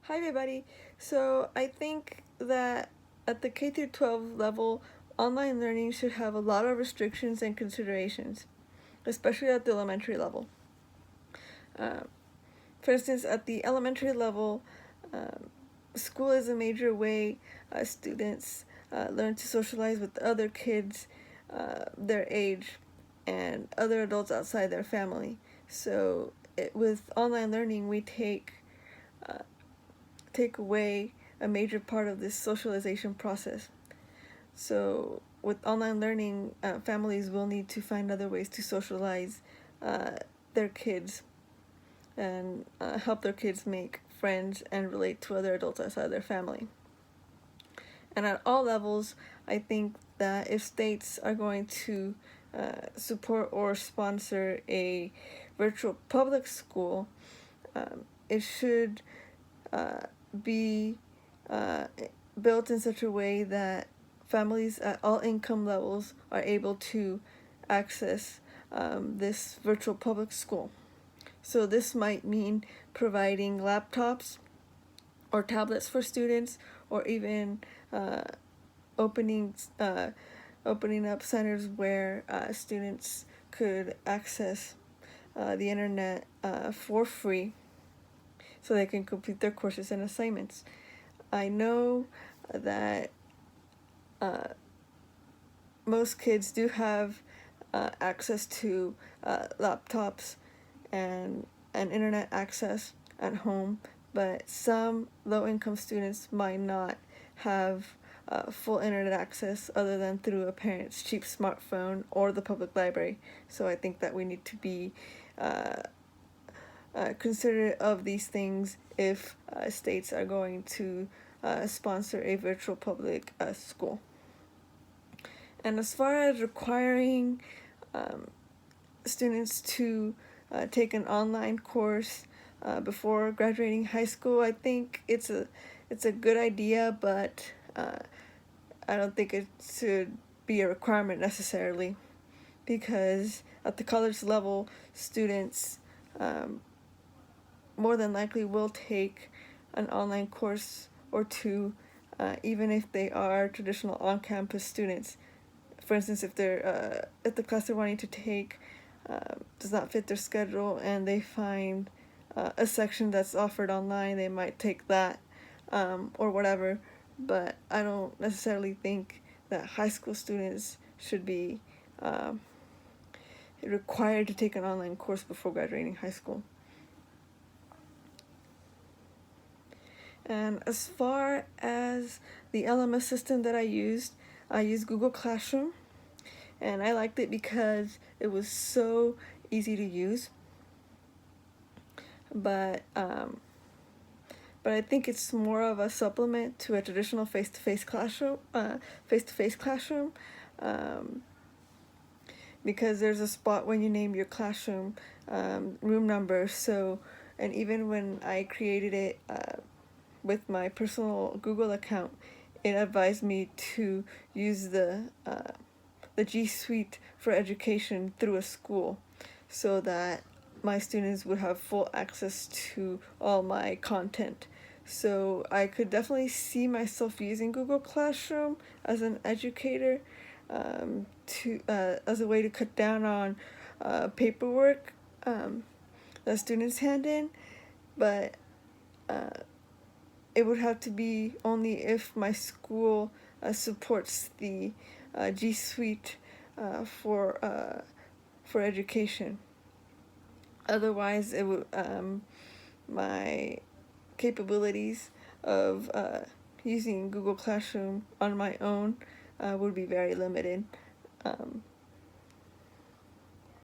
Hi everybody. So I think that at the K through 12 level, online learning should have a lot of restrictions and considerations, especially at the elementary level. Uh, for instance, at the elementary level, um, school is a major way students learn to socialize with other kids their age and other adults outside their family. So with online learning, we uh, take away a major part of this socialization process. So, with online learning, families will need to find other ways to socialize uh, their kids and help their kids make friends and relate to other adults outside their family. And at all levels, I think that if states are going to support or sponsor a virtual public school, it should uh, be uh, built in such a way that families at all income levels are able to access this virtual public school. So this might mean providing laptops or tablets for students, or even uh, opening uh, opening up centers where students could access the internet for free so they can complete their courses and assignments. I know that uh, most kids do have access to laptops and internet access at home, but some low income students might not have full internet access other than through a parent's cheap smartphone or the public library. So I think that we need to be uh, considerate of these things if states are going to sponsor a virtual public school. And as far as requiring um, students to take an online course before graduating high school, I think it's a good idea, but I don't think it should be a requirement necessarily, because at the college level, students um, more than likely will take an online course or two, even if they are traditional on-campus students. For instance, if the class they're wanting to take does not fit their schedule and they find a section that's offered online, they might take that or whatever. But I don't necessarily think that high school students should be um, required to take an online course before graduating high school. And as far as the LMS system that I used Google Classroom, and I liked it because it was so easy to use. But but I think it's more of a supplement to a traditional face-to-face classroom, um, because there's a spot when you name your classroom room number. So, and even when I created it with my personal Google account, it advised me to use the G Suite for education through a school, so that my students would have full access to all my content. So I could definitely see myself using Google Classroom as an educator, to as a way to cut down on paperwork that students hand in, but uh, it would have to be only if my school supports the G Suite for education. Otherwise, it would my capabilities of using Google Classroom on my own would be very limited.